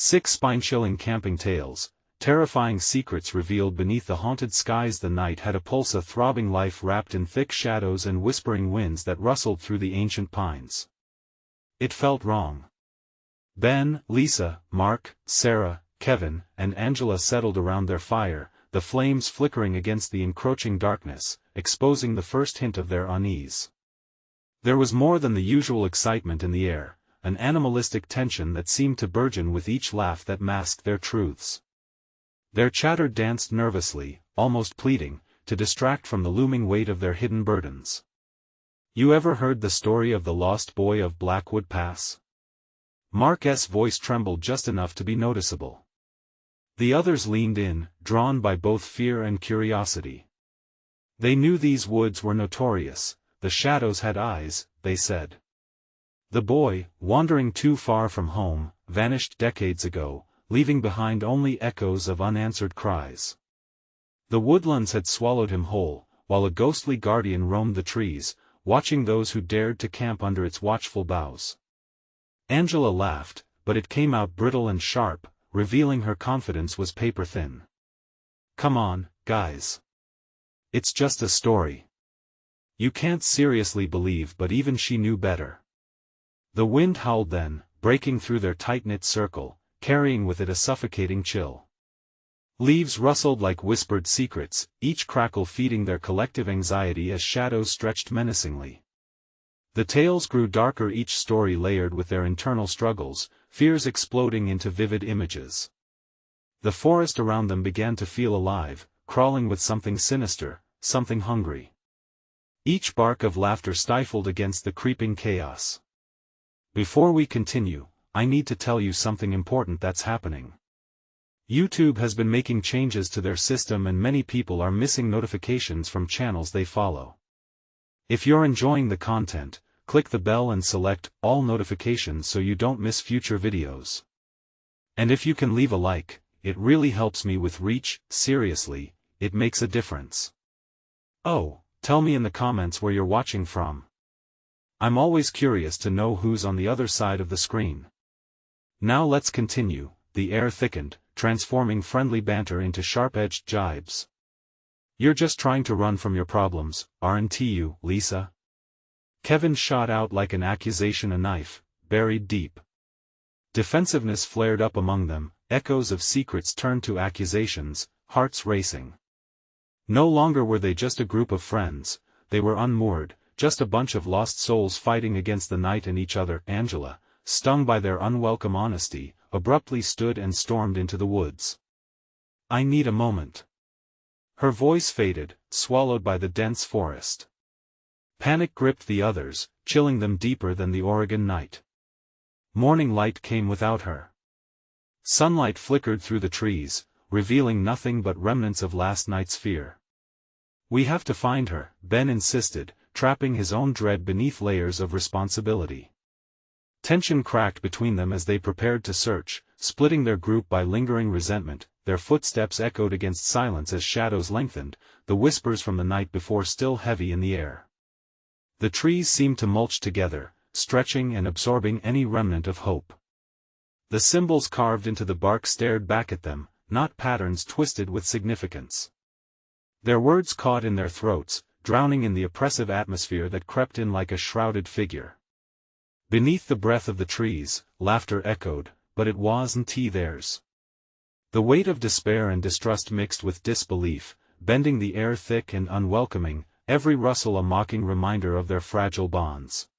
6 spine-chilling camping tales, terrifying secrets revealed beneath the haunted skies. The night had a pulse, a throbbing life wrapped in thick shadows and whispering winds that rustled through the ancient pines. It felt wrong. Ben, Lisa, Mark, Sarah, Kevin, and Angela settled around their fire, the flames flickering against the encroaching darkness, exposing the first hint of their unease. There was more than the usual excitement in the air, an animalistic tension that seemed to burgeon with each laugh that masked their truths. Their chatter danced nervously, almost pleading, to distract from the looming weight of their hidden burdens. "You ever heard the story of the lost boy of Blackwood Pass?" Mark's voice trembled just enough to be noticeable. The others leaned in, drawn by both fear and curiosity. They knew these woods were notorious. "The shadows had eyes," they said. "The boy, wandering too far from home, vanished decades ago, leaving behind only echoes of unanswered cries. The woodlands had swallowed him whole, while a ghostly guardian roamed the trees, watching those who dared to camp under its watchful boughs." Angela laughed, but it came out brittle and sharp, revealing her confidence was paper-thin. "Come on, guys. It's just a story. You can't seriously believe." But even she knew better. The wind howled then, breaking through their tight-knit circle, carrying with it a suffocating chill. Leaves rustled like whispered secrets, each crackle feeding their collective anxiety as shadows stretched menacingly. The tales grew darker, each story layered with their internal struggles, fears exploding into vivid images. The forest around them began to feel alive, crawling with something sinister, something hungry. Each bark of laughter stifled against the creeping chaos. "Before we continue, I need to tell you something important that's happening. YouTube has been making changes to their system and many people are missing notifications from channels they follow. If you're enjoying the content, click the bell and select all notifications so you don't miss future videos. And if you can leave a like, it really helps me with reach. Seriously, it makes a difference. Oh, tell me in the comments where you're watching from. I'm always curious to know who's on the other side of the screen. Now let's continue." The air thickened, transforming friendly banter into sharp-edged jibes. "You're just trying to run from your problems, aren't you, Lisa?" Kevin shot out like an accusation, a knife, buried deep. Defensiveness flared up among them, echoes of secrets turned to accusations, hearts racing. No longer were they just a group of friends, they were unmoored, just a bunch of lost souls fighting against the night and each other. Angela, stung by their unwelcome honesty, abruptly stood and stormed into the woods. "I need a moment." Her voice faded, swallowed by the dense forest. Panic gripped the others, chilling them deeper than the Oregon night. Morning light came without her. Sunlight flickered through the trees, revealing nothing but remnants of last night's fear. "We have to find her," Ben insisted, trapping his own dread beneath layers of responsibility. Tension cracked between them as they prepared to search, splitting their group by lingering resentment. Their footsteps echoed against silence as shadows lengthened, the whispers from the night before still heavy in the air. The trees seemed to mulch together, stretching and absorbing any remnant of hope. The symbols carved into the bark stared back at them, not patterns twisted with significance. Their words caught in their throats, drowning in the oppressive atmosphere that crept in like a shrouded figure. Beneath the breath of the trees, laughter echoed, but it wasn't theirs. The weight of despair and distrust mixed with disbelief, bending the air thick and unwelcoming, every rustle a mocking reminder of their fragile bonds.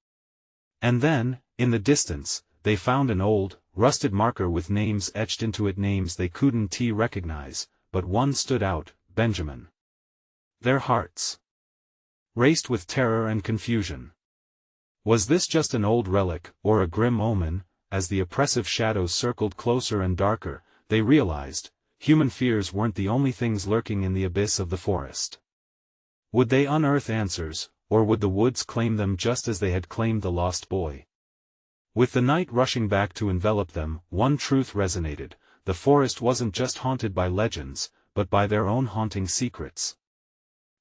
And then, in the distance, they found an old, rusted marker with names etched into it, names they couldn't recognize, but one stood out: Benjamin. Their hearts raced with terror and confusion. Was this just an old relic, or a grim omen? As the oppressive shadows circled closer and darker, they realized, human fears weren't the only things lurking in the abyss of the forest. Would they unearth answers, or would the woods claim them just as they had claimed the lost boy? With the night rushing back to envelop them, one truth resonated: the forest wasn't just haunted by legends, but by their own haunting secrets.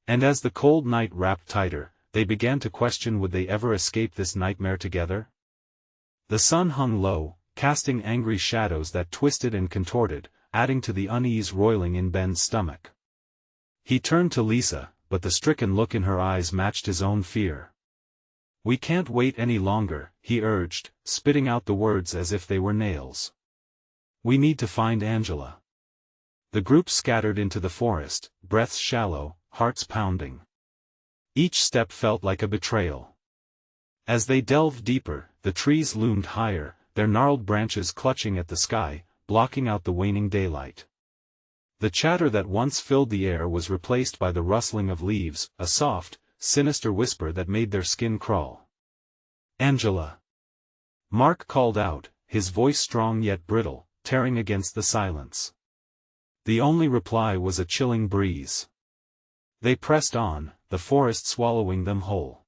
And as the cold night wrapped tighter, they began to question, would they ever escape this nightmare together? The sun hung low, casting angry shadows that twisted and contorted, adding to the unease roiling in Ben's stomach. He turned to Lisa, but the stricken look in her eyes matched his own fear. "We can't wait any longer," he urged, spitting out the words as if they were nails. "We need to find Angela." The group scattered into the forest, breaths shallow, hearts pounding. Each step felt like a betrayal. As they delved deeper, the trees loomed higher, their gnarled branches clutching at the sky, blocking out the waning daylight. The chatter that once filled the air was replaced by the rustling of leaves, a soft, sinister whisper that made their skin crawl. "Angela!" Mark called out, his voice strong yet brittle, tearing against the silence. The only reply was a chilling breeze. They pressed on, the forest swallowing them whole.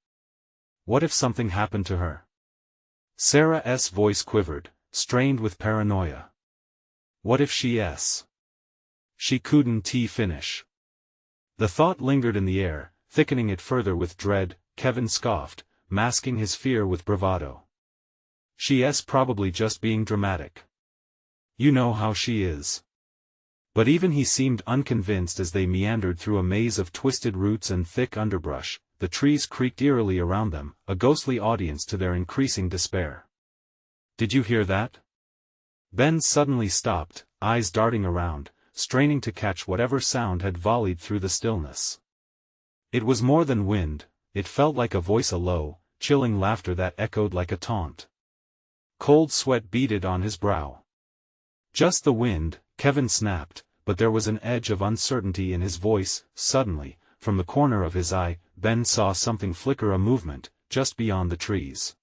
What if something happened to her? Sarah's voice quivered, strained with paranoia. What if She couldn't finish. The thought lingered in the air, thickening it further with dread. Kevin scoffed, masking his fear with bravado. She's probably just being dramatic. You know how she is. But even he seemed unconvinced as they meandered through a maze of twisted roots and thick underbrush. The trees creaked eerily around them, a ghostly audience to their increasing despair. "Did you hear that?" Ben suddenly stopped, eyes darting around, straining to catch whatever sound had volleyed through the stillness. It was more than wind, it felt like a voice, a low, chilling laughter that echoed like a taunt. Cold sweat beaded on his brow. "Just the wind," Kevin snapped, but there was an edge of uncertainty in his voice. Suddenly, from the corner of his eye, Ben saw something flicker, a movement, just beyond the trees.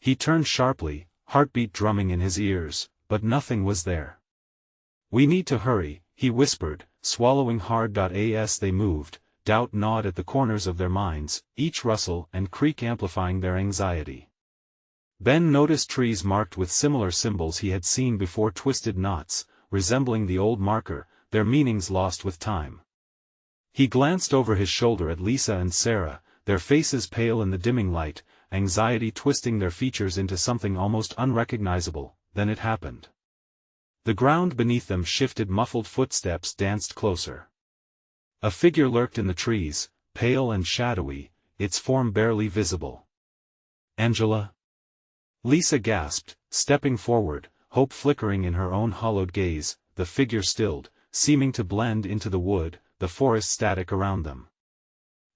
He turned sharply, heartbeat drumming in his ears, but nothing was there. "We need to hurry," he whispered, swallowing hard. As they moved, doubt gnawed at the corners of their minds, each rustle and creak amplifying their anxiety. Ben noticed trees marked with similar symbols he had seen before, twisted knots, resembling the old marker, their meanings lost with time. He glanced over his shoulder at Lisa and Sarah, their faces pale in the dimming light, anxiety twisting their features into something almost unrecognizable. Then it happened. The ground beneath them shifted, muffled footsteps danced closer. A figure lurked in the trees, pale and shadowy, its form barely visible. "Angela?" Lisa gasped, stepping forward, hope flickering in her own hollowed gaze. The figure stilled, seeming to blend into the wood, the forest static around them.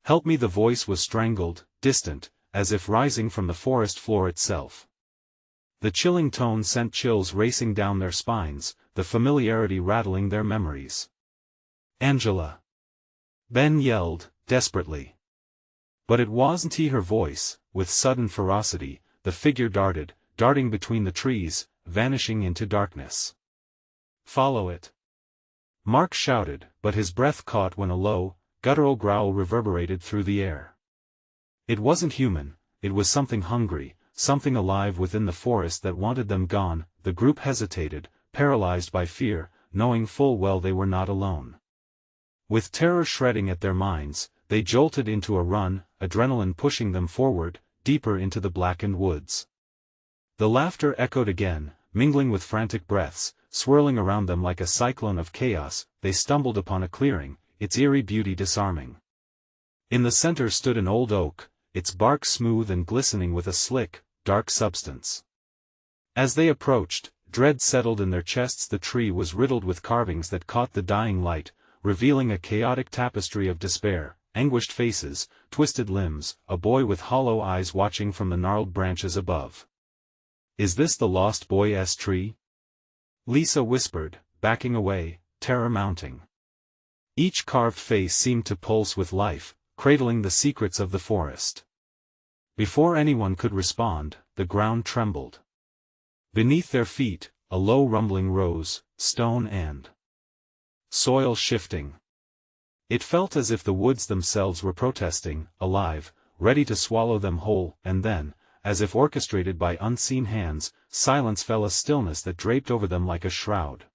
"Help me!" The voice was strangled, distant, as if rising from the forest floor itself. The chilling tone sent chills racing down their spines, the familiarity rattling their memories. "Angela!" Ben yelled, desperately. But it wasn't he. Her voice, with sudden ferocity, the figure darting between the trees, vanishing into darkness. "Follow it!" Mark shouted, but his breath caught when a low, guttural growl reverberated through the air. It wasn't human, it was something hungry, something alive within the forest that wanted them gone. The group hesitated, paralyzed by fear, knowing full well they were not alone. With terror shredding at their minds, they jolted into a run, adrenaline pushing them forward, deeper into the blackened woods. The laughter echoed again, mingling with frantic breaths, swirling around them like a cyclone of chaos. They stumbled upon a clearing, its eerie beauty disarming. In the center stood an old oak, its bark smooth and glistening with a slick, dark substance. As they approached, dread settled in their chests. The tree was riddled with carvings that caught the dying light, revealing a chaotic tapestry of despair, anguished faces, twisted limbs, a boy with hollow eyes watching from the gnarled branches above. "Is this the lost boy's tree?" Lisa whispered, backing away, terror mounting. Each carved face seemed to pulse with life, cradling the secrets of the forest. Before anyone could respond, the ground trembled. Beneath their feet, a low rumbling rose, stone and soil shifting. It felt as if the woods themselves were protesting, alive, ready to swallow them whole. And then, as if orchestrated by unseen hands, silence fell, a stillness that draped over them like a shroud.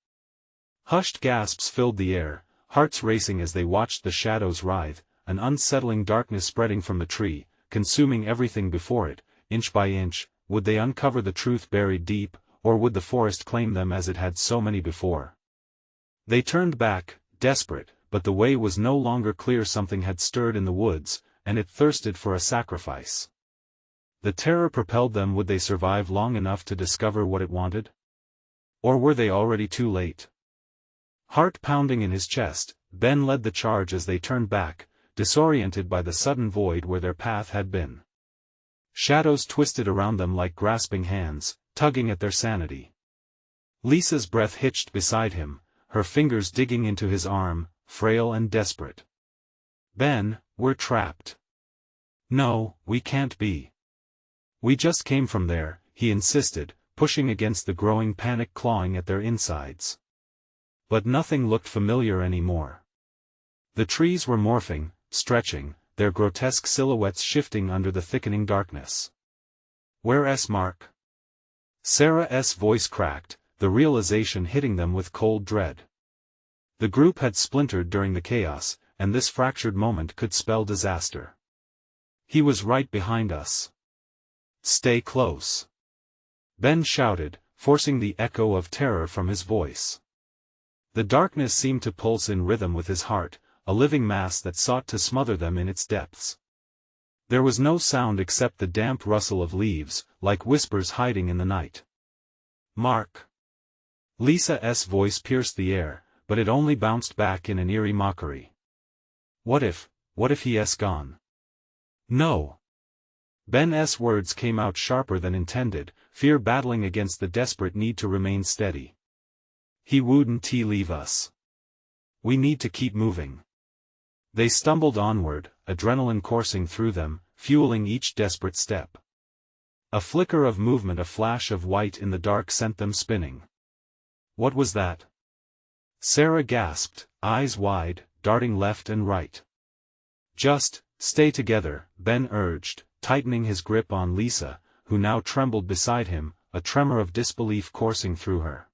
Hushed gasps filled the air, hearts racing as they watched the shadows writhe, an unsettling darkness spreading from the tree, consuming everything before it. Inch by inch, would they uncover the truth buried deep, or would the forest claim them as it had so many before? They turned back, desperate, but the way was no longer clear. Something had stirred in the woods, and it thirsted for a sacrifice. The terror propelled them. Would they survive long enough to discover what it wanted? Or were they already too late? Heart pounding in his chest, Ben led the charge as they turned back, disoriented by the sudden void where their path had been. Shadows twisted around them like grasping hands, tugging at their sanity. Lisa's breath hitched beside him, her fingers digging into his arm, frail and desperate. Ben, we're trapped. No, we can't be. We just came from there, he insisted, pushing against the growing panic clawing at their insides. But nothing looked familiar anymore. The trees were morphing, stretching, their grotesque silhouettes shifting under the thickening darkness. Where's Mark? Sarah's voice cracked, the realization hitting them with cold dread. The group had splintered during the chaos, and this fractured moment could spell disaster. He was right behind us. Stay close. Ben shouted, forcing the echo of terror from his voice. The darkness seemed to pulse in rhythm with his heart, a living mass that sought to smother them in its depths. There was no sound except the damp rustle of leaves, like whispers hiding in the night. Mark. Lisa's voice pierced the air, but it only bounced back in an eerie mockery. What if he's gone? No. Ben's words came out sharper than intended, fear battling against the desperate need to remain steady. He wouldn't leave us. We need to keep moving. They stumbled onward, adrenaline coursing through them, fueling each desperate step. A flicker of movement, a flash of white in the dark sent them spinning. What was that? Sarah gasped, eyes wide, darting left and right. Just, stay together, Ben urged, tightening his grip on Lisa, who now trembled beside him, a tremor of disbelief coursing through her.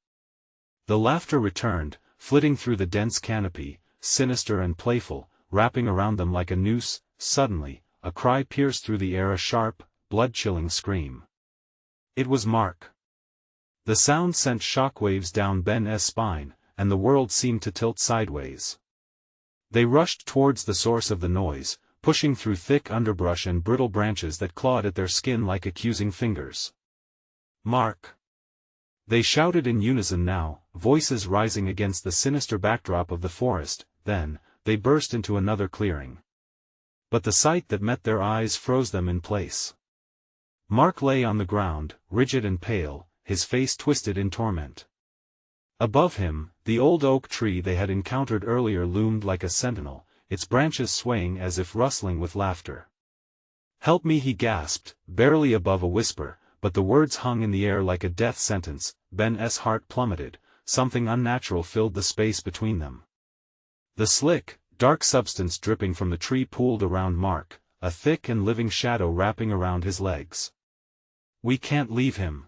The laughter returned, flitting through the dense canopy, sinister and playful, wrapping around them like a noose. Suddenly, a cry pierced through the air, a sharp, blood-chilling scream. It was Mark. The sound sent shockwaves down Ben's spine, and the world seemed to tilt sideways. They rushed towards the source of the noise, pushing through thick underbrush and brittle branches that clawed at their skin like accusing fingers. Mark! They shouted in unison now, voices rising against the sinister backdrop of the forest. Then, they burst into another clearing. But the sight that met their eyes froze them in place. Mark lay on the ground, rigid and pale, his face twisted in torment. Above him, the old oak tree they had encountered earlier loomed like a sentinel, its branches swaying as if rustling with laughter. Help me, he gasped, barely above a whisper, but the words hung in the air like a death sentence. Ben's heart plummeted, something unnatural filled the space between them. The slick, dark substance dripping from the tree pooled around Mark, a thick and living shadow wrapping around his legs. We can't leave him.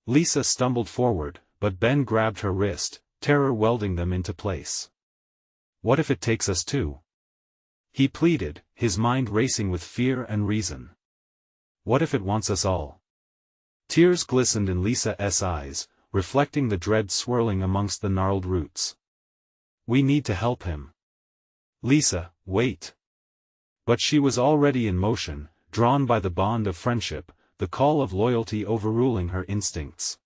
Lisa stumbled forward, but Ben grabbed her wrist, terror welding them into place. What if it takes us too? He pleaded, his mind racing with fear and reason. What if it wants us all? Tears glistened in Lisa's eyes, reflecting the dread swirling amongst the gnarled roots. We need to help him. Lisa, wait. But she was already in motion, drawn by the bond of friendship, the call of loyalty overruling her instincts.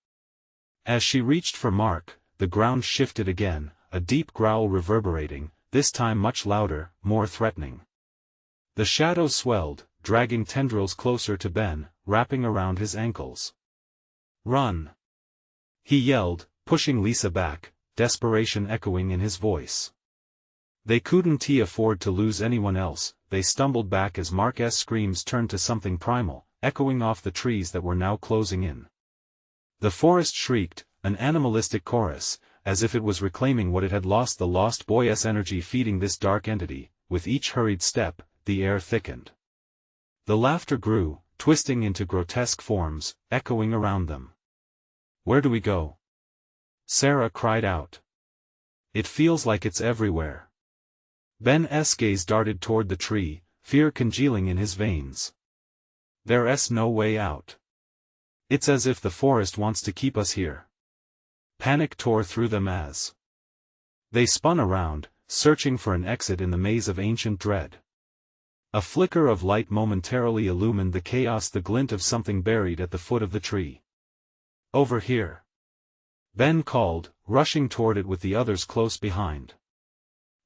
As she reached for Mark, the ground shifted again, a deep growl reverberating, this time much louder, more threatening. The shadows swelled, dragging tendrils closer to Ben, wrapping around his ankles. Run! He yelled, pushing Lisa back, desperation echoing in his voice. They couldn't afford to lose anyone else. They stumbled back as Mark's screams turned to something primal, echoing off the trees that were now closing in. The forest shrieked, an animalistic chorus, as if it was reclaiming what it had lost. The lost boy's energy feeding this dark entity. With each hurried step, the air thickened. The laughter grew, twisting into grotesque forms, echoing around them. Where do we go? Sarah cried out. It feels like it's everywhere. Ben's gaze darted toward the tree, fear congealing in his veins. There's no way out. It's as if the forest wants to keep us here. Panic tore through them as they spun around, searching for an exit in the maze of ancient dread. A flicker of light momentarily illumined the chaos, the glint of something buried at the foot of the tree. Over here, Ben called, rushing toward it with the others close behind.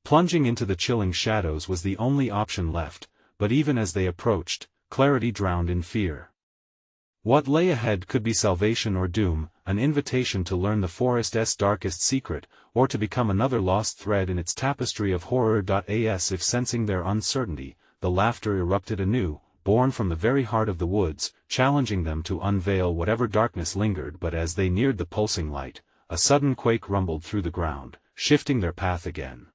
Plunging into the chilling shadows was the only option left, but even as they approached, clarity drowned in fear. What lay ahead could be salvation or doom, an invitation to learn the forest's darkest secret, or to become another lost thread in its tapestry of horror. As if sensing their uncertainty, the laughter erupted anew, born from the very heart of the woods, challenging them to unveil whatever darkness lingered. But as they neared the pulsing light, a sudden quake rumbled through the ground, shifting their path again.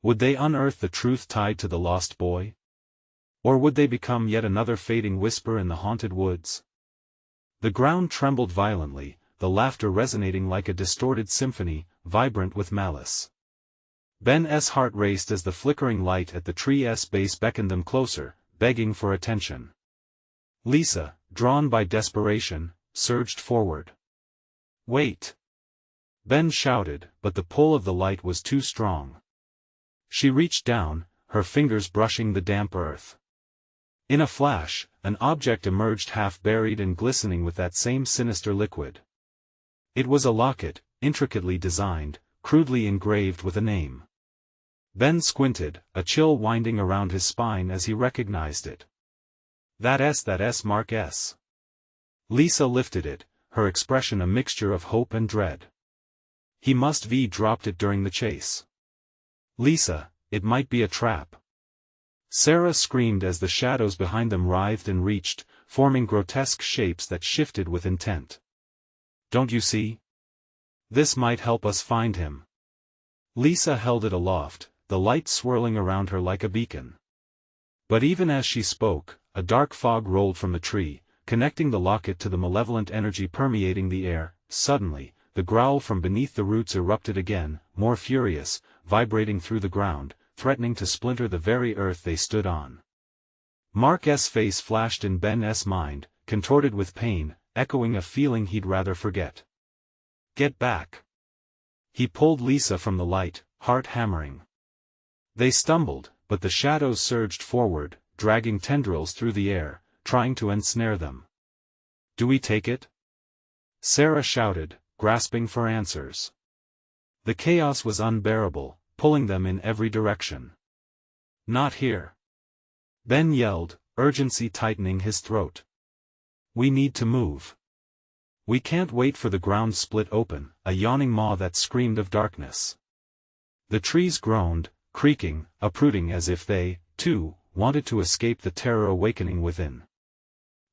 Would they unearth the truth tied to the lost boy? Or would they become yet another fading whisper in the haunted woods? The ground trembled violently, the resonating like a distorted symphony, vibrant with malice. Ben's heart raced as the flickering light at the tree's base beckoned them closer, begging for attention. Lisa, drawn by desperation, surged forward. "Wait!" Ben shouted, but the pull of the light was too strong. She reached down, her fingers brushing the damp earth. In a flash, an object emerged, half buried and glistening with that same sinister liquid. It was a locket, intricately designed, crudely engraved with a name. Ben squinted, a chill winding around his spine as he recognized it. That's Mark S. Lisa lifted it, her expression a mixture of hope and dread. He must have dropped it during the chase. Lisa, it might be a trap. Sarah screamed as the shadows behind them writhed and reached, forming grotesque shapes that shifted with intent. "Don't you see? This might help us find him." Lisa held it aloft, the light swirling around her like a beacon. But even as she spoke, a dark fog rolled from the tree, connecting the locket to the malevolent energy permeating the air. Suddenly, the growl from beneath the roots erupted again, more furious, vibrating through the ground, threatening to splinter the very earth they stood on. Mark's face flashed in Ben's mind, contorted with pain, echoing a feeling he'd rather forget. "Get back!" He pulled Lisa from the light, heart hammering. They stumbled, but the shadows surged forward, dragging tendrils through the air, trying to ensnare them. "Do we take it?" Sarah shouted, grasping for answers. The chaos was unbearable, pulling them in every direction. "Not here!" Ben yelled, urgency tightening his throat. "We need to move. We can't wait for the ground split open, a yawning maw that screamed of darkness." The trees groaned, creaking, uprooting as if they, too, wanted to escape the terror awakening within.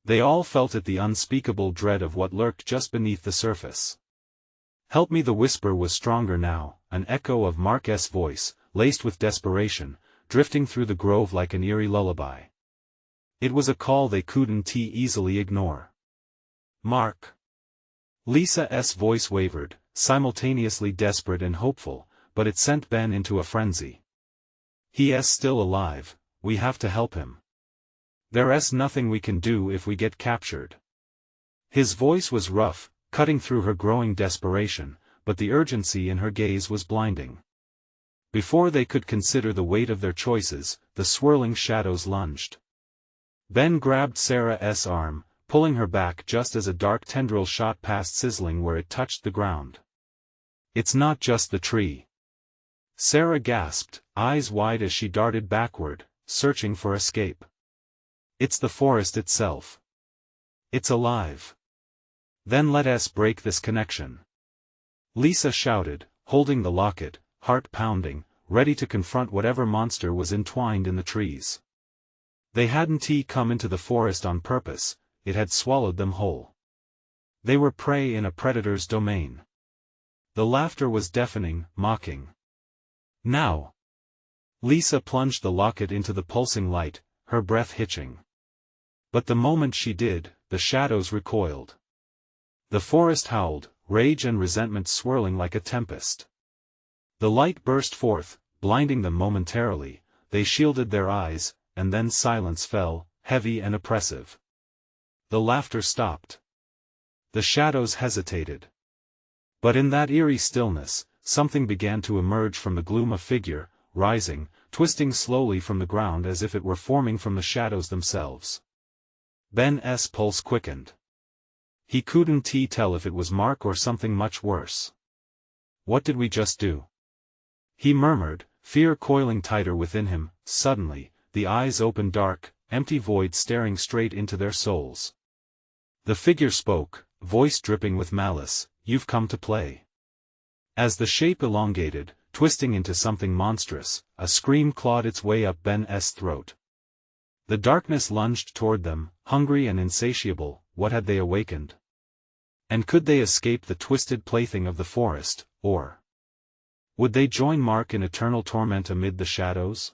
They all felt it, the unspeakable dread of what lurked just beneath the surface. "Help me!" The whisper was stronger now, an echo of Mark's voice, laced with desperation, drifting through the grove like an eerie lullaby. It was a call they couldn't easily ignore. "Mark!" Lisa's voice wavered, simultaneously desperate and hopeful, but it sent Ben into a frenzy. "He's still alive, we have to help him. There's nothing we can do if we get captured." His voice was rough, cutting through her growing desperation, but the urgency in her gaze was blinding. Before they could consider the weight of their choices, the swirling shadows lunged. Ben grabbed Sarah's arm, pulling her back just as a dark tendril shot past, sizzling where it touched the ground. "It's not just the tree." Sarah gasped, eyes wide as she darted backward, searching for escape. "It's the forest itself. It's alive. Then let us break this connection." Lisa shouted, holding the locket, heart pounding, ready to confront whatever monster was entwined in the trees. They hadn't come into the forest on purpose, it had swallowed them whole. They were prey in a predator's domain. The laughter was deafening, mocking. "Now!" Lisa plunged the locket into the pulsing light, her breath hitching. But the moment she did, the shadows recoiled. The forest howled, rage and resentment swirling like a tempest. The light burst forth, blinding them momentarily, they shielded their eyes, and then silence fell, heavy and oppressive. The laughter stopped. The shadows hesitated. But in that eerie stillness, something began to emerge from the gloom, a figure, rising, twisting slowly from the ground as if it were forming from the shadows themselves. Ben's pulse quickened. He couldn't tell if it was Mark or something much worse. "What did we just do?" he murmured, fear coiling tighter within him. Suddenly, the eyes opened, dark, empty void staring straight into their souls. The figure spoke, voice dripping with malice, "You've come to play." As the shape elongated, twisting into something monstrous, a scream clawed its way up Ben's throat. The darkness lunged toward them, hungry and insatiable. What had they awakened? And could they escape the twisted plaything of the forest, or would they join Mark in eternal torment amid the shadows?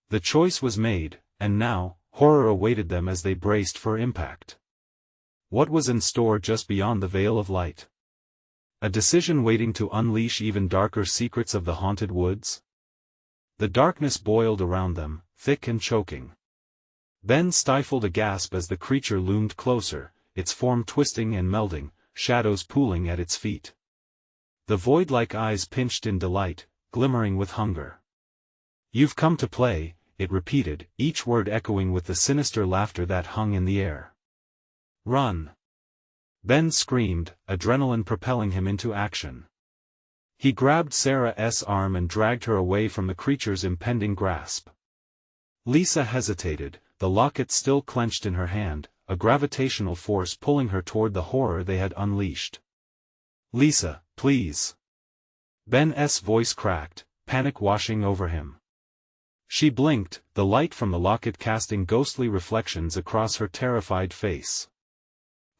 The choice was made, and now, horror awaited them as they braced for impact. What was in store just beyond the veil of light? A decision waiting to unleash even darker secrets of the haunted woods? The darkness boiled around them, thick and choking. Ben stifled a gasp as the creature loomed closer, its form twisting and melding, shadows pooling at its feet. The void-like eyes pinched in delight, glimmering with hunger. "You've come to play," it repeated, each word echoing with the sinister laughter that hung in the air. "Run!" Ben screamed, adrenaline propelling him into action. He grabbed Sarah's arm and dragged her away from the creature's impending grasp. Lisa hesitated, the locket still clenched in her hand, a gravitational force pulling her toward the horror they had unleashed. "Lisa, please." Ben's voice cracked, panic washing over him. She blinked, the light from the locket casting ghostly reflections across her terrified face.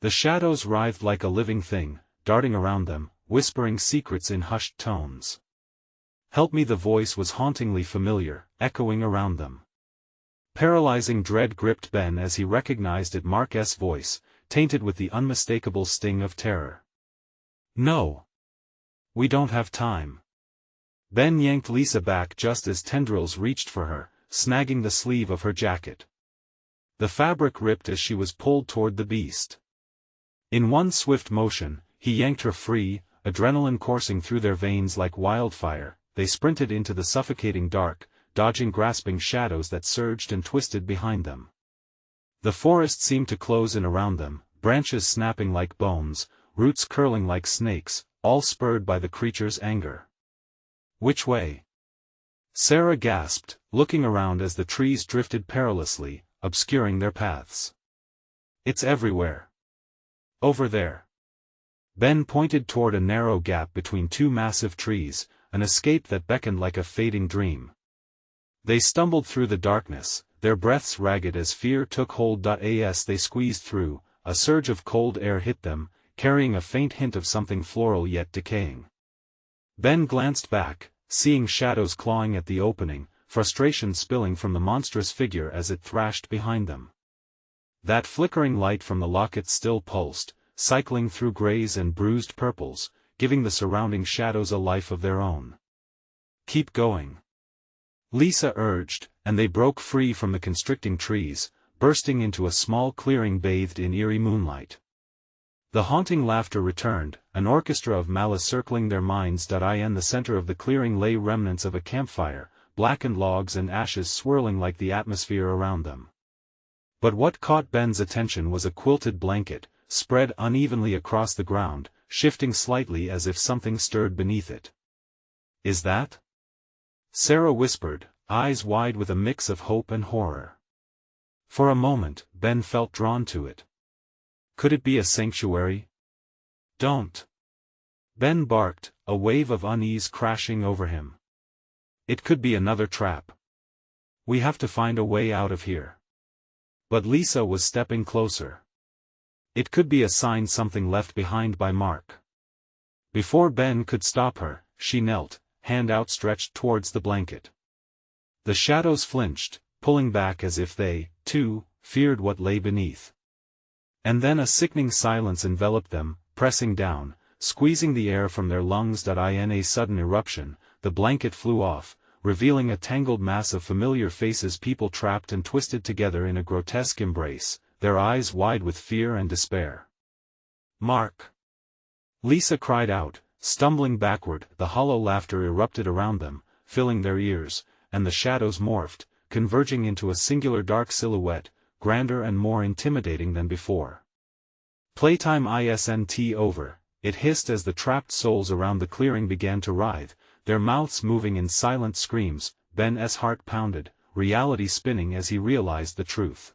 The shadows writhed like a living thing, darting around them, whispering secrets in hushed tones. "Help me!" The voice was hauntingly familiar, echoing around them. Paralyzing dread gripped Ben as he recognized it, Mark's voice, tainted with the unmistakable sting of terror. "No! We don't have time." Ben yanked Lisa back just as tendrils reached for her, snagging the sleeve of her jacket. The fabric ripped as she was pulled toward the beast. In one swift motion, he yanked her free, adrenaline coursing through their veins like wildfire. They sprinted into the suffocating dark, dodging grasping shadows that surged and twisted behind them. The forest seemed to close in around them, branches snapping like bones, roots curling like snakes, all spurred by the creature's anger. "Which way?" Sarah gasped, looking around as the trees drifted perilously, obscuring their paths. "It's everywhere. Over there." Ben pointed toward a narrow gap between two massive trees, an escape that beckoned like a fading dream. They stumbled through the darkness, their breaths ragged as fear took hold. As they squeezed through, a surge of cold air hit them, carrying a faint hint of something floral yet decaying. Ben glanced back, seeing shadows clawing at the opening, frustration spilling from the monstrous figure as it thrashed behind them. That flickering light from the locket still pulsed, cycling through grays and bruised purples, giving the surrounding shadows a life of their own. "Keep going," Lisa urged, and they broke free from the constricting trees, bursting into a small clearing bathed in eerie moonlight. The haunting laughter returned, an orchestra of malice circling their minds. In the center of the clearing lay remnants of a campfire, blackened logs and ashes swirling like the atmosphere around them. But what caught Ben's attention was a quilted blanket, spread unevenly across the ground, shifting slightly as if something stirred beneath it. "Is that?" Sarah whispered, eyes wide with a mix of hope and horror. For a moment, Ben felt drawn to it. Could it be a sanctuary? "Don't!" Ben barked, a wave of unease crashing over him. "It could be another trap. We have to find a way out of here." But Lisa was stepping closer. "It could be a sign, something left behind by Mark." Before Ben could stop her, she knelt, hand outstretched towards the blanket. The shadows flinched, pulling back as if they, too, feared what lay beneath. And then a sickening silence enveloped them, pressing down, squeezing the air from their lungs. In a sudden eruption, the blanket flew off, revealing a tangled mass of familiar faces, people trapped and twisted together in a grotesque embrace, their eyes wide with fear and despair. Mark! Lisa cried out, stumbling backward. The hollow laughter erupted around them, filling their ears, and the shadows morphed, converging into a singular dark silhouette, grander and more intimidating than before. Playtime isn't over, it hissed as the trapped souls around the clearing began to writhe, their mouths moving in silent screams. Ben's heart pounded, reality spinning as he realized the truth.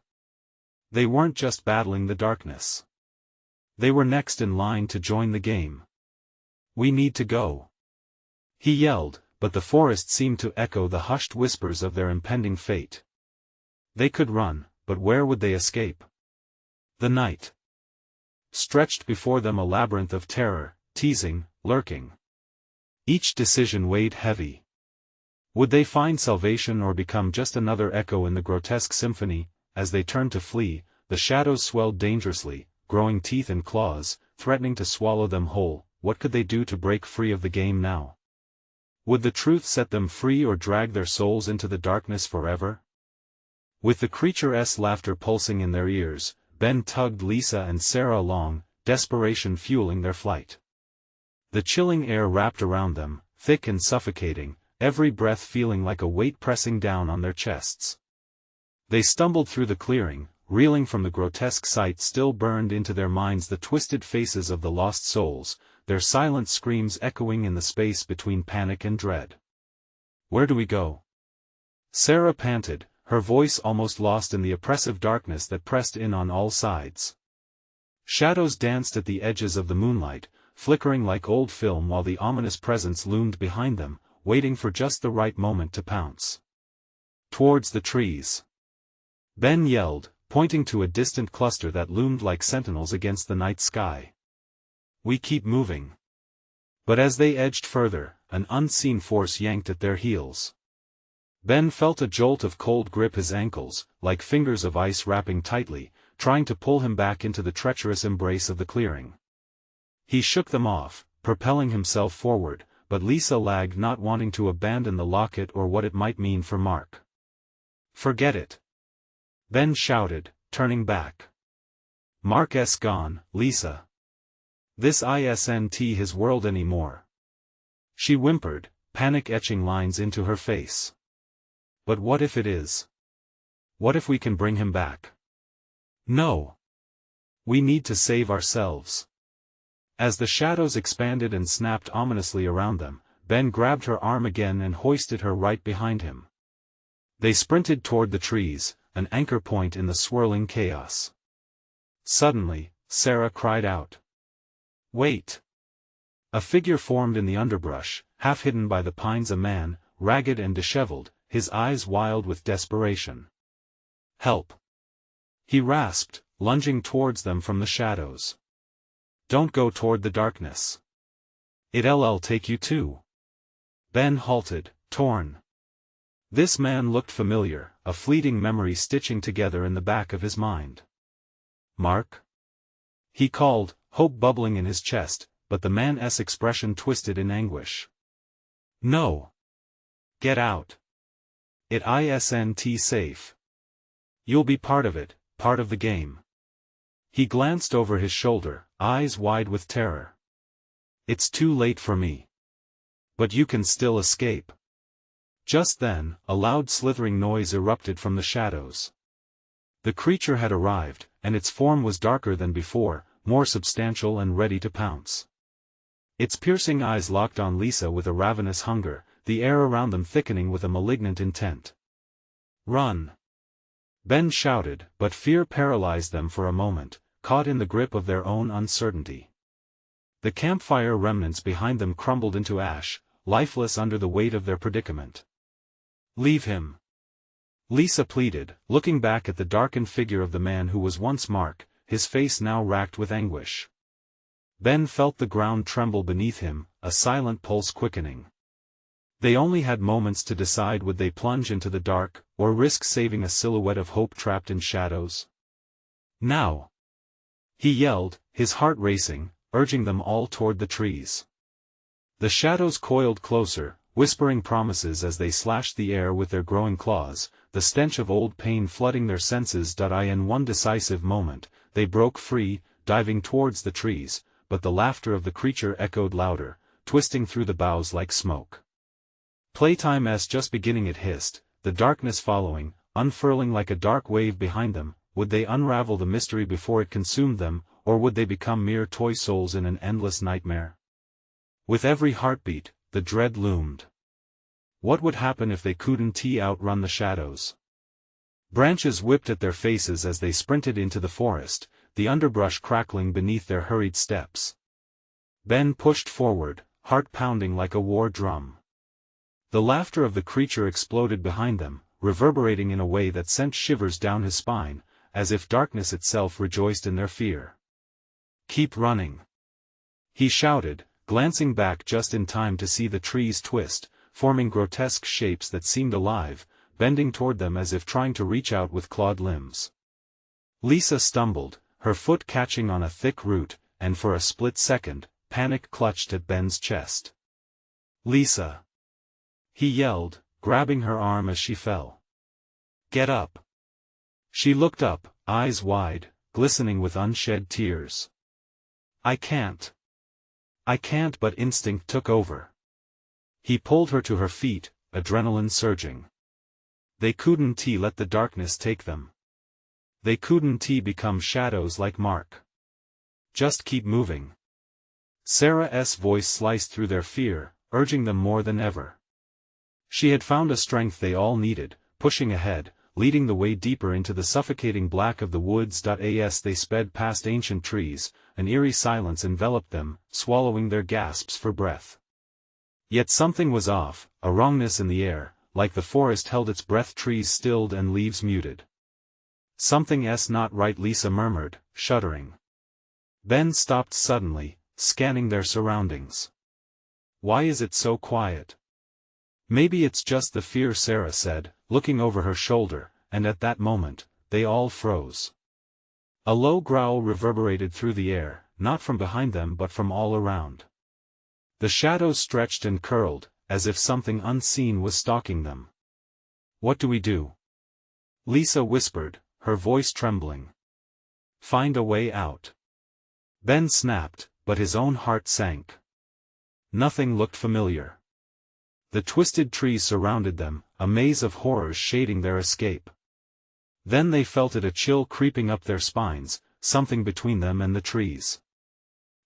They weren't just battling the darkness. They were next in line to join the game. "We need to go," he yelled, but the forest seemed to echo the hushed whispers of their impending fate. They could run, but where would they escape? The night stretched before them, a labyrinth of terror, teasing, lurking. Each decision weighed heavy. Would they find salvation or become just another echo in the grotesque symphony? As they turned to flee, the shadows swelled dangerously, growing teeth and claws, threatening to swallow them whole. What could they do to break free of the game now? Would the truth set them free or drag their souls into the darkness forever? With the creature's laughter pulsing in their ears, Ben tugged Lisa and Sarah along, desperation fueling their flight. The chilling air wrapped around them, thick and suffocating, every breath feeling like a weight pressing down on their chests. They stumbled through the clearing, reeling from the grotesque sight still burned into their minds, the twisted faces of the lost souls, their silent screams echoing in the space between panic and dread. "Where do we go?" Sarah panted, her voice almost lost in the oppressive darkness that pressed in on all sides. Shadows danced at the edges of the moonlight, flickering like old film, while the ominous presence loomed behind them, waiting for just the right moment to pounce. "Towards the trees," Ben yelled, pointing to a distant cluster that loomed like sentinels against the night sky. "We keep moving." But as they edged further, an unseen force yanked at their heels. Ben felt a jolt of cold grip his ankles, like fingers of ice wrapping tightly, trying to pull him back into the treacherous embrace of the clearing. He shook them off, propelling himself forward, but Lisa lagged, not wanting to abandon the locket or what it might mean for Mark. "Forget it," Ben shouted, turning back. "Mark's gone, Lisa. This isn't his world anymore." She whimpered, panic etching lines into her face. "But what if it is? What if we can bring him back?" "No. We need to save ourselves." As the shadows expanded and snapped ominously around them, Ben grabbed her arm again and hoisted her right behind him. They sprinted toward the trees, an anchor point in the swirling chaos. Suddenly, Sarah cried out. "Wait!" A figure formed in the underbrush, half hidden by the pines, a man, ragged and disheveled, his eyes wild with desperation. "Help!" he rasped, lunging towards them from the shadows. "Don't go toward the darkness. It'll take you too." Ben halted, torn. This man looked familiar, a fleeting memory stitching together in the back of his mind. "Mark?" he called, hope bubbling in his chest, but the man's expression twisted in anguish. "No. Get out. It isn't safe. You'll be part of it, part of the game." He glanced over his shoulder, eyes wide with terror. "It's too late for me. But you can still escape." Just then, a loud slithering noise erupted from the shadows. The creature had arrived, and its form was darker than before, more substantial and ready to pounce. Its piercing eyes locked on Lisa with a ravenous hunger, the air around them thickening with a malignant intent. "Run!" Ben shouted, but fear paralyzed them for a moment, caught in the grip of their own uncertainty. The campfire remnants behind them crumbled into ash, lifeless under the weight of their predicament. "Leave him," Lisa pleaded, looking back at the darkened figure of the man who was once Mark, his face now racked with anguish. Ben felt the ground tremble beneath him, a silent pulse quickening. They only had moments to decide: would they plunge into the dark, or risk saving a silhouette of hope trapped in shadows? "Now!" he yelled, his heart racing, urging them all toward the trees. The shadows coiled closer, whispering promises as they slashed the air with their growing claws, the stench of old pain flooding their senses. In one decisive moment, they broke free, diving towards the trees, but the laughter of the creature echoed louder, twisting through the boughs like smoke. "Playtime's just beginning," it hissed, the darkness following, unfurling like a dark wave behind them. Would they unravel the mystery before it consumed them, or would they become mere toy souls in an endless nightmare? With every heartbeat, the dread loomed. What would happen if they couldn't outrun the shadows? Branches whipped at their faces as they sprinted into the forest, the underbrush crackling beneath their hurried steps. Ben pushed forward, heart pounding like a war drum. The laughter of the creature exploded behind them, reverberating in a way that sent shivers down his spine, as if darkness itself rejoiced in their fear. "Keep running!" he shouted, glancing back just in time to see the trees twist, forming grotesque shapes that seemed alive, bending toward them as if trying to reach out with clawed limbs. Lisa stumbled, her foot catching on a thick root, and for a split second, panic clutched at Ben's chest. "Lisa!" he yelled, grabbing her arm as she fell. "Get up!" She looked up, eyes wide, glistening with unshed tears. I can't, but instinct took over. He pulled her to her feet, adrenaline surging. They couldn't let the darkness take them. They couldn't become shadows like Mark. Just keep moving. Sarah's voice sliced through their fear, urging them more than ever. She had found a strength they all needed, pushing ahead, leading the way deeper into the suffocating black of the woods. As they sped past ancient trees, an eerie silence enveloped them, swallowing their gasps for breath. Yet something was off, a wrongness in the air, like the forest held its breath, trees stilled and leaves muted. "Something's not right," Lisa murmured, shuddering. Ben stopped suddenly, scanning their surroundings. "Why is it so quiet?" "Maybe it's just the fear," Sarah said, looking over her shoulder, and at that moment, they all froze. A low growl reverberated through the air, not from behind them but from all around. The shadows stretched and curled, as if something unseen was stalking them. "What do we do?" Lisa whispered, her voice trembling. "Find a way out." Ben snapped, but his own heart sank. Nothing looked familiar. The twisted trees surrounded them, a maze of horrors shading their escape. Then they felt a chill creeping up their spines, something between them and the trees.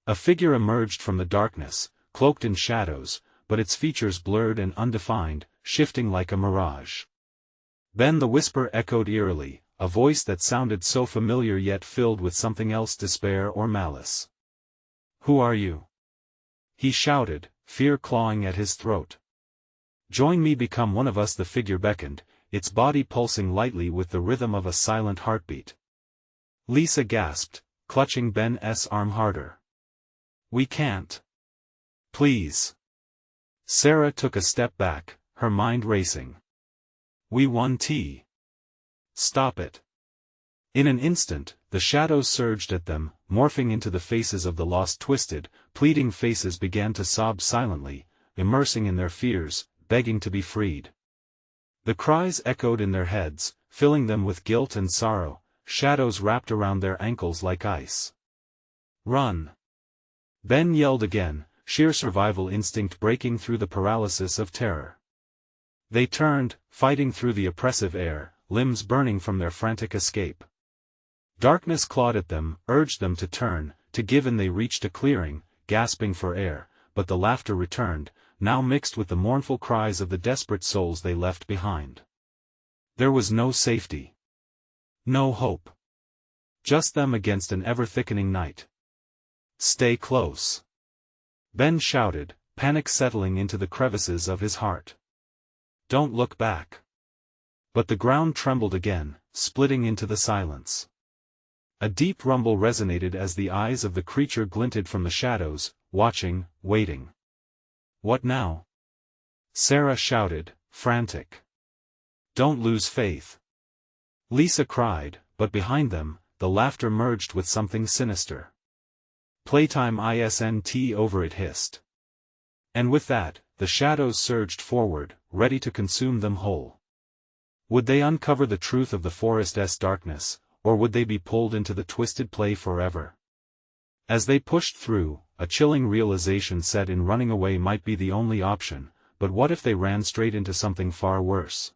A figure emerged from the darkness, cloaked in shadows, but its features blurred and undefined, shifting like a mirage. Ben, the whisper echoed eerily, a voice that sounded so familiar yet filled with something else, despair or malice. "Who are you?" he shouted, fear clawing at his throat. "Join me, become one of us," the figure beckoned, its body pulsing lightly with the rhythm of a silent heartbeat. Lisa gasped, clutching Ben's arm harder. "We can't. Please." Sarah took a step back, her mind racing. "We won tea. Stop it." In an instant, the shadows surged at them, morphing into the faces of the lost. Twisted, pleading faces began to sob silently, immersing in their fears, begging to be freed. The cries echoed in their heads, filling them with guilt and sorrow, shadows wrapped around their ankles like ice. "Run!" Ben yelled again, sheer survival instinct breaking through the paralysis of terror. They turned, fighting through the oppressive air, limbs burning from their frantic escape. Darkness clawed at them, urged them to turn, to give, and they reached a clearing, gasping for air, but the laughter returned, now mixed with the mournful cries of the desperate souls they left behind. There was no safety. No hope. Just them against an ever-thickening night. "Stay close," Ben shouted, panic settling into the crevices of his heart. "Don't look back." But the ground trembled again, splitting into the silence. A deep rumble resonated as the eyes of the creature glinted from the shadows, watching, waiting. "What now?" Sarah shouted, frantic. "Don't lose faith," Lisa cried, but behind them, the laughter merged with something sinister. "Playtime isn't over," it hissed. And with that, the shadows surged forward, ready to consume them whole. Would they uncover the truth of the forest's darkness, or would they be pulled into the twisted play forever? As they pushed through, a chilling realization set in: running away might be the only option, but what if they ran straight into something far worse?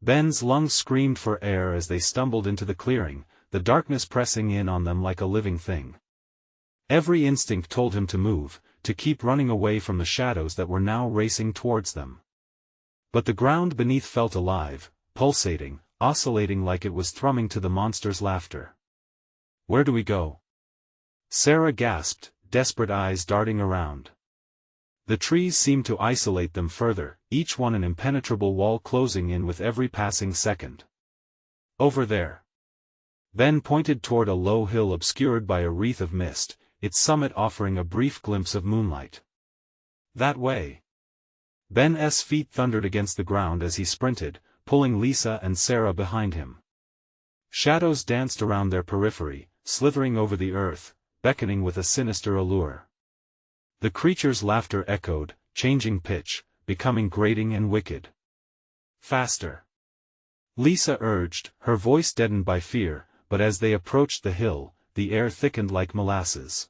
Ben's lungs screamed for air as they stumbled into the clearing, the darkness pressing in on them like a living thing. Every instinct told him to move, to keep running away from the shadows that were now racing towards them. But the ground beneath felt alive, pulsating, oscillating like it was thrumming to the monster's laughter. "Where do we go?" Sarah gasped, desperate eyes darting around. The trees seemed to isolate them further, each one an impenetrable wall closing in with every passing second. "Over there." Ben pointed toward a low hill obscured by a wreath of mist, its summit offering a brief glimpse of moonlight. "That way." Ben's feet thundered against the ground as he sprinted, pulling Lisa and Sarah behind him. Shadows danced around their periphery, slithering over the earth, beckoning with a sinister allure. The creature's laughter echoed, changing pitch, becoming grating and wicked. "Faster!" Lisa urged, her voice deadened by fear, but as they approached the hill, the air thickened like molasses.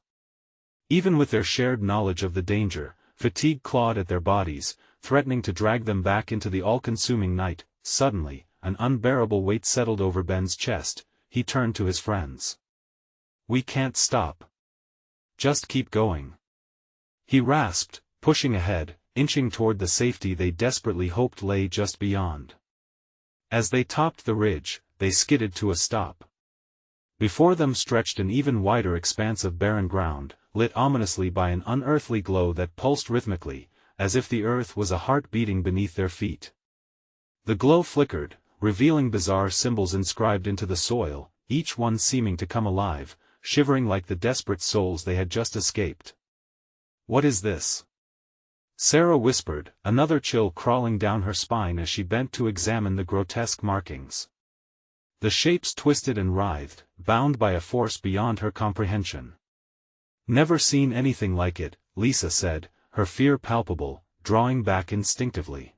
Even with their shared knowledge of the danger, fatigue clawed at their bodies, threatening to drag them back into the all-consuming night. Suddenly, an unbearable weight settled over Ben's chest. He turned to his friends. "We can't stop. Just keep going," he rasped, pushing ahead, inching toward the safety they desperately hoped lay just beyond. As they topped the ridge, they skidded to a stop. Before them stretched an even wider expanse of barren ground, lit ominously by an unearthly glow that pulsed rhythmically, as if the earth was a heart beating beneath their feet. The glow flickered, revealing bizarre symbols inscribed into the soil, each one seeming to come alive, shivering like the desperate souls they had just escaped. "What is this?" Sarah whispered, another chill crawling down her spine as she bent to examine the grotesque markings. The shapes twisted and writhed, bound by a force beyond her comprehension. "Never seen anything like it," Lisa said, her fear palpable, drawing back instinctively.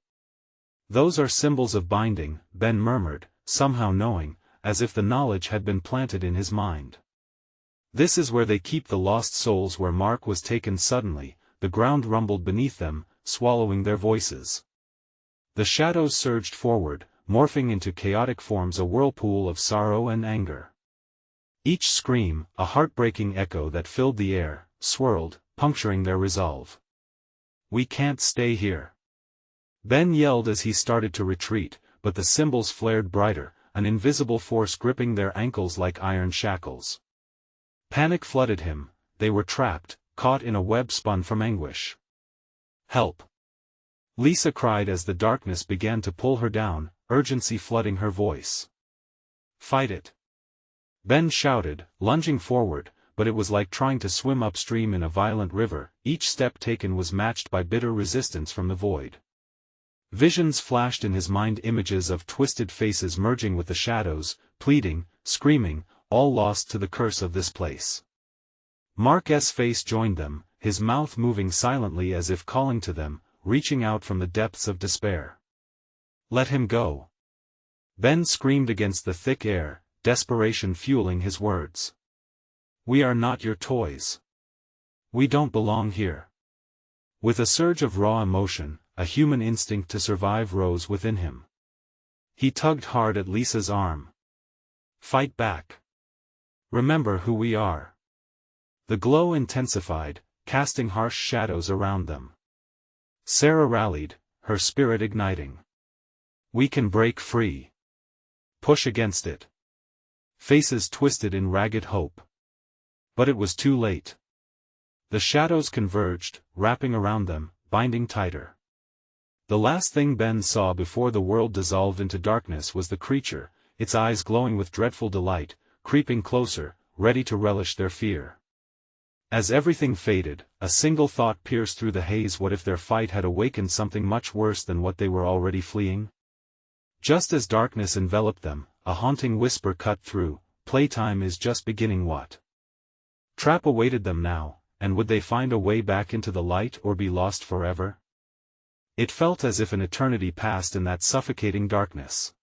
"Those are symbols of binding," Ben murmured, somehow knowing, as if the knowledge had been planted in his mind. "This is where they keep the lost souls." Where Mark was taken suddenly, the ground rumbled beneath them, swallowing their voices. The shadows surged forward, morphing into chaotic forms, a whirlpool of sorrow and anger. Each scream, a heartbreaking echo that filled the air, swirled, puncturing their resolve. "We can't stay here," Ben yelled as he started to retreat, but the symbols flared brighter, an invisible force gripping their ankles like iron shackles. Panic flooded him. They were trapped, caught in a web spun from anguish. "Help!" Lisa cried as the darkness began to pull her down, urgency flooding her voice. "Fight it!" Ben shouted, lunging forward, but it was like trying to swim upstream in a violent river. Each step taken was matched by bitter resistance from the void. Visions flashed in his mind, images of twisted faces merging with the shadows, pleading, screaming, all lost to the curse of this place. Mark's face joined them, his mouth moving silently as if calling to them, reaching out from the depths of despair. "Let him go!" Ben screamed against the thick air, desperation fueling his words. "We are not your toys. We don't belong here." With a surge of raw emotion, a human instinct to survive rose within him. He tugged hard at Lisa's arm. "Fight back. Remember who we are." The glow intensified, casting harsh shadows around them. Sarah rallied, her spirit igniting. "We can break free. Push against it." Faces twisted in ragged hope. But it was too late. The shadows converged, wrapping around them, binding tighter. The last thing Ben saw before the world dissolved into darkness was the creature, its eyes glowing with dreadful delight, creeping closer, ready to relish their fear. As everything faded, a single thought pierced through the haze: what if their fight had awakened something much worse than what they were already fleeing? Just as darkness enveloped them, a haunting whisper cut through: "Playtime is just beginning." What trap awaited them now, and would they find a way back into the light or be lost forever? It felt as if an eternity passed in that suffocating darkness.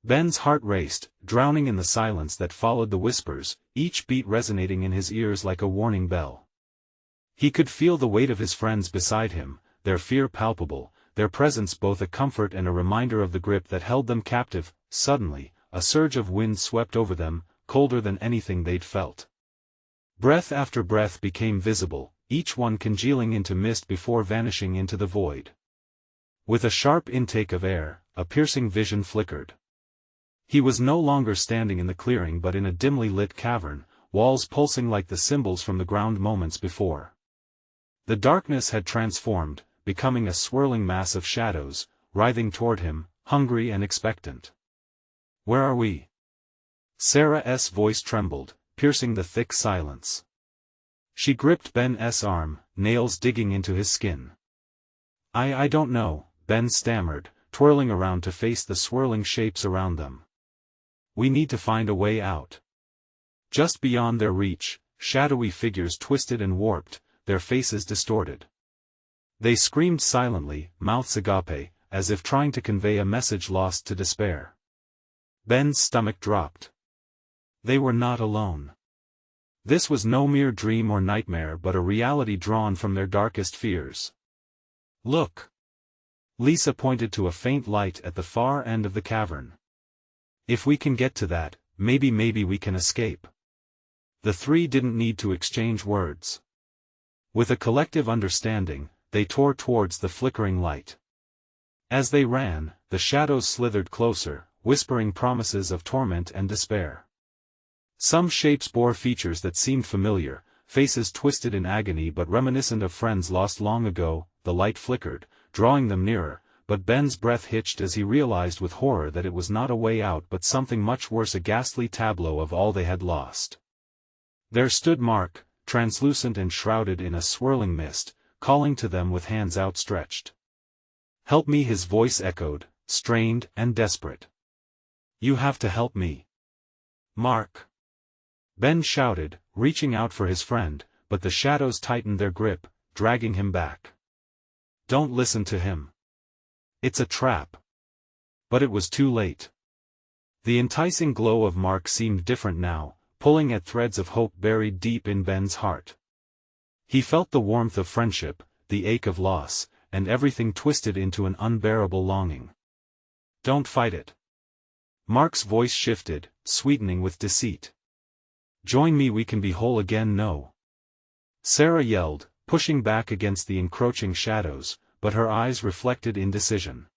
Ben's heart raced, drowning in the silence that followed the whispers, each beat resonating in his ears like a warning bell. He could feel the weight of his friends beside him, their fear palpable, their presence both a comfort and a reminder of the grip that held them captive. Suddenly, a surge of wind swept over them, colder than anything they'd felt. Breath after breath became visible, each one congealing into mist before vanishing into the void. With a sharp intake of air, a piercing vision flickered. He was no longer standing in the clearing but in a dimly lit cavern, walls pulsing like the cymbals from the ground moments before. The darkness had transformed, becoming a swirling mass of shadows, writhing toward him, hungry and expectant. "Where are we?" Sarah's voice trembled, piercing the thick silence. She gripped Ben's arm, nails digging into his skin. I don't know," Ben stammered, twirling around to face the swirling shapes around them. "We need to find a way out." Just beyond their reach, shadowy figures twisted and warped, their faces distorted. They screamed silently, mouths agape, as if trying to convey a message lost to despair. Ben's stomach dropped. They were not alone. This was no mere dream or nightmare but a reality drawn from their darkest fears. "Look!" Lisa pointed to a faint light at the far end of the cavern. "If we can get to that, maybe we can escape." The three didn't need to exchange words. With a collective understanding, they tore towards the flickering light. As they ran, the shadows slithered closer, whispering promises of torment and despair. Some shapes bore features that seemed familiar, faces twisted in agony but reminiscent of friends lost long ago. The light flickered, drawing them nearer, but Ben's breath hitched as he realized with horror that it was not a way out but something much worse, a ghastly tableau of all they had lost. There stood Mark, translucent and shrouded in a swirling mist, calling to them with hands outstretched. "Help me," his voice echoed, strained and desperate. "You have to help me. Mark!" Ben shouted, reaching out for his friend, but the shadows tightened their grip, dragging him back. "Don't listen to him. It's a trap." But it was too late. The enticing glow of Mark seemed different now, pulling at threads of hope buried deep in Ben's heart. He felt the warmth of friendship, the ache of loss, and everything twisted into an unbearable longing. "Don't fight it." Mark's voice shifted, sweetening with deceit. "Join me, we can be whole again." "No!" Sarah yelled, pushing back against the encroaching shadows, but her eyes reflected indecision.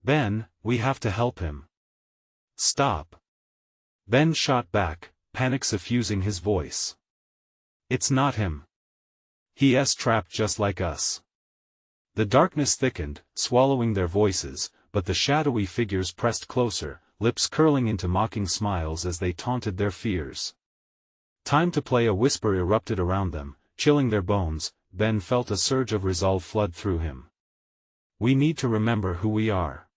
"Ben, we have to help him." "Stop!" Ben shot back, panic suffusing his voice. "It's not him. He's trapped just like us." The darkness thickened, swallowing their voices, but the shadowy figures pressed closer, lips curling into mocking smiles as they taunted their fears. "Time to play," a whisper erupted around them, chilling their bones. Ben felt a surge of resolve flood through him. "We need to remember who we are."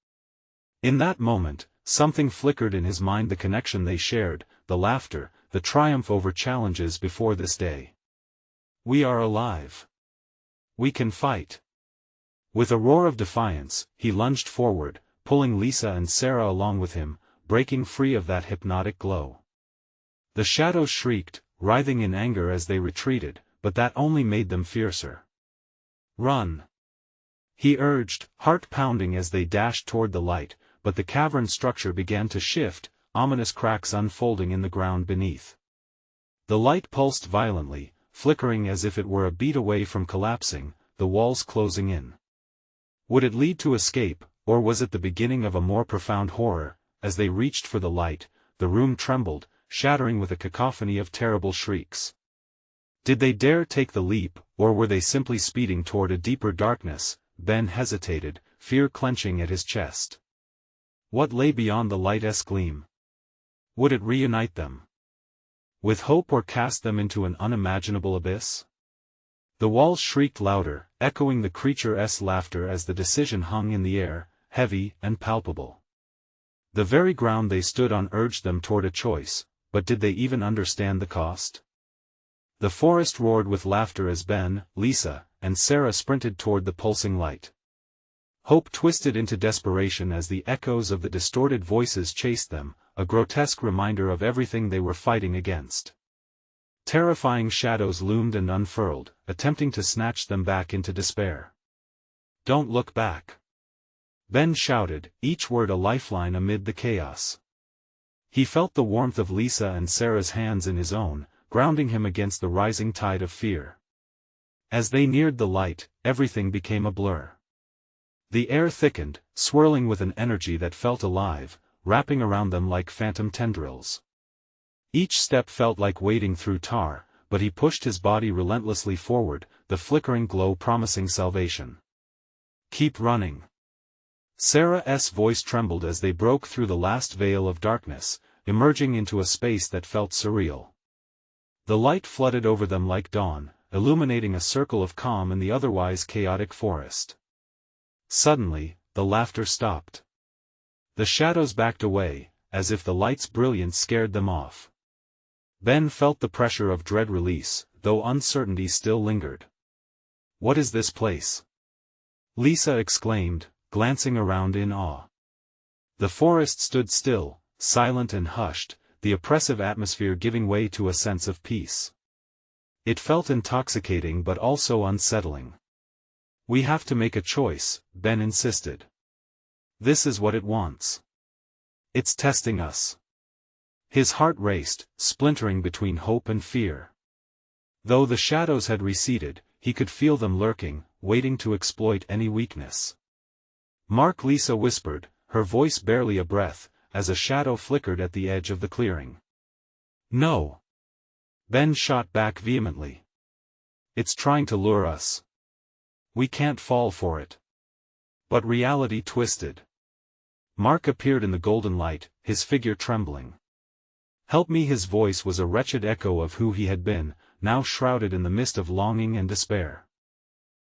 In that moment, something flickered in his mind, the connection they shared, the laughter, the triumph over challenges before this day. "We are alive. We can fight." With a roar of defiance, he lunged forward, pulling Lisa and Sarah along with him, breaking free of that hypnotic glow. The shadows shrieked, writhing in anger as they retreated, but that only made them fiercer. "Run!" he urged, heart pounding as they dashed toward the light, but the cavern structure began to shift, ominous cracks unfolding in the ground beneath. The light pulsed violently, flickering as if it were a beat away from collapsing, the walls closing in. Would it lead to escape, or was it the beginning of a more profound horror? As they reached for the light, the room trembled, shattering with a cacophony of terrible shrieks. Did they dare take the leap, or were they simply speeding toward a deeper darkness? Ben hesitated, fear clenching at his chest. What lay beyond the light's gleam? Would it reunite them with hope or cast them into an unimaginable abyss? The walls shrieked louder, echoing the creature's laughter as the decision hung in the air, heavy and palpable. The very ground they stood on urged them toward a choice, but did they even understand the cost? The forest roared with laughter as Ben, Lisa, and Sarah sprinted toward the pulsing light. Hope twisted into desperation as the echoes of the distorted voices chased them, a grotesque reminder of everything they were fighting against. Terrifying shadows loomed and unfurled, attempting to snatch them back into despair. "Don't look back!" Ben shouted, each word a lifeline amid the chaos. He felt the warmth of Lisa and Sarah's hands in his own, grounding him against the rising tide of fear. As they neared the light, everything became a blur. The air thickened, swirling with an energy that felt alive, wrapping around them like phantom tendrils. Each step felt like wading through tar, but he pushed his body relentlessly forward, the flickering glow promising salvation. "Keep running." Sarah's voice trembled as they broke through the last veil of darkness, emerging into a space that felt surreal. The light flooded over them like dawn, illuminating a circle of calm in the otherwise chaotic forest. Suddenly, the laughter stopped. The shadows backed away, as if the light's brilliance scared them off. Ben felt the pressure of dread release, though uncertainty still lingered. "What is this place?" Lisa exclaimed, glancing around in awe. The forest stood still, silent and hushed, the oppressive atmosphere giving way to a sense of peace. It felt intoxicating but also unsettling. "We have to make a choice," Ben insisted. "This is what it wants. It's testing us." His heart raced, splintering between hope and fear. Though the shadows had receded, he could feel them lurking, waiting to exploit any weakness. "Mark," Lisa whispered, her voice barely a breath, as a shadow flickered at the edge of the clearing. "No!" Ben shot back vehemently. "It's trying to lure us. We can't fall for it." But reality twisted. Mark appeared in the golden light, his figure trembling. "Help me!" His voice was a wretched echo of who he had been, now shrouded in the mist of longing and despair.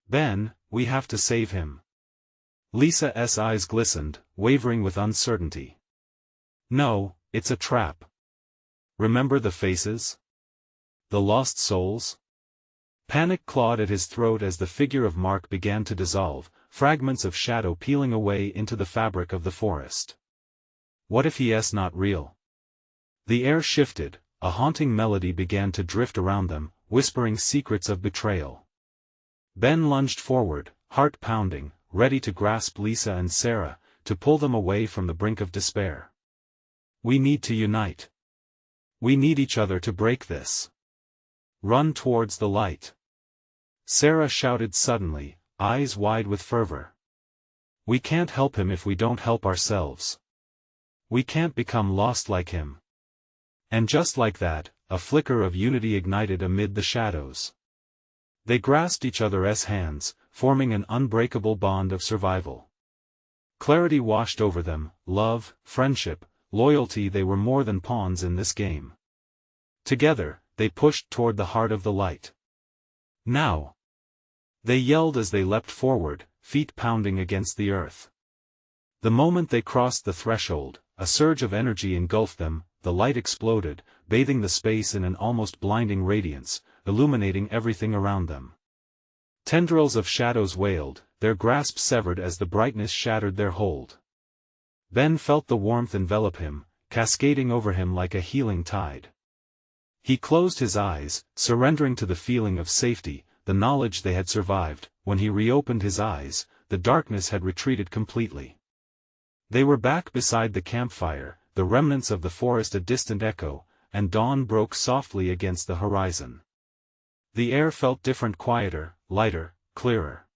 "Ben, we have to save him." Lisa's eyes glistened, wavering with uncertainty. "No, it's a trap. Remember the faces? The lost souls?" Panic clawed at his throat as the figure of Mark began to dissolve, fragments of shadow peeling away into the fabric of the forest. What if he's not real? The air shifted, a haunting melody began to drift around them, whispering secrets of betrayal. Ben lunged forward, heart pounding, ready to grasp Lisa and Sarah, to pull them away from the brink of despair. "We need to unite. We need each other to break this. Run towards the light." Sarah shouted suddenly, eyes wide with fervor. "We can't help him if we don't help ourselves. We can't become lost like him." And just like that, a flicker of unity ignited amid the shadows. They grasped each other's hands, forming an unbreakable bond of survival. Clarity washed over them, love, friendship, loyalty. They were more than pawns in this game. Together, they pushed toward the heart of the light. "Now!" They yelled as they leapt forward, feet pounding against the earth. The moment they crossed the threshold, a surge of energy engulfed them, the light exploded, bathing the space in an almost blinding radiance, illuminating everything around them. Tendrils of shadows wailed, their grasp severed as the brightness shattered their hold. Ben felt the warmth envelop him, cascading over him like a healing tide. He closed his eyes, surrendering to the feeling of safety, the knowledge they had survived. When he reopened his eyes, the darkness had retreated completely. They were back beside the campfire, the remnants of the forest a distant echo, and dawn broke softly against the horizon. The air felt different, quieter, lighter, clearer.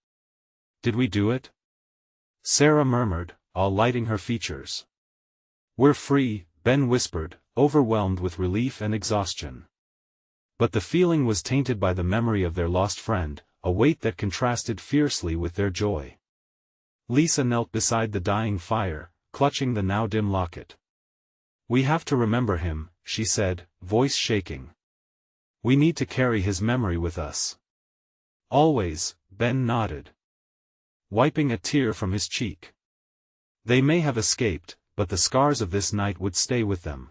"Did we do it?" Sarah murmured, all lighting her features. "We're free," Ben whispered, overwhelmed with relief and exhaustion. But the feeling was tainted by the memory of their lost friend, a weight that contrasted fiercely with their joy. Lisa knelt beside the dying fire, clutching the now dim locket. "We have to remember him," she said, voice shaking. "We need to carry his memory with us." "Always," Ben nodded, wiping a tear from his cheek. They may have escaped, but the scars of this night would stay with them.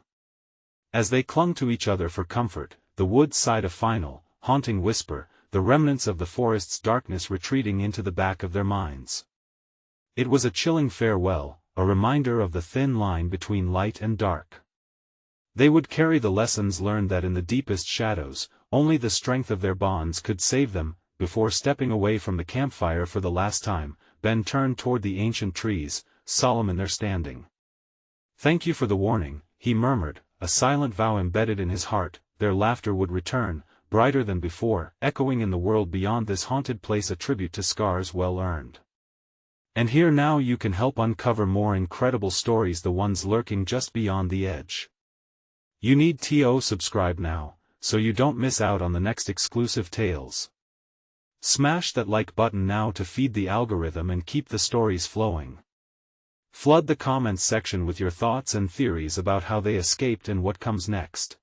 As they clung to each other for comfort, the woods sighed a final, haunting whisper, the remnants of the forest's darkness retreating into the back of their minds. It was a chilling farewell, a reminder of the thin line between light and dark. They would carry the lessons learned that in the deepest shadows, only the strength of their bonds could save them. Before stepping away from the campfire for the last time, Ben turned toward the ancient trees, solemn in their standing. "Thank you for the warning," he murmured, a silent vow embedded in his heart. Their laughter would return, brighter than before, echoing in the world beyond this haunted place, a tribute to scars well earned. And here now you can help uncover more incredible stories, the ones lurking just beyond the edge. You need to subscribe now, so you don't miss out on the next exclusive tales. Smash that like button now to feed the algorithm and keep the stories flowing. Flood the comments section with your thoughts and theories about how they escaped and what comes next.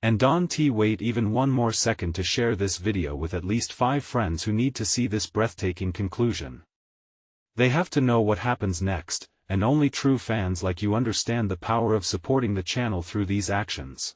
And don't wait even one more second to share this video with at least 5 friends who need to see this breathtaking conclusion. They have to know what happens next, and only true fans like you understand the power of supporting the channel through these actions.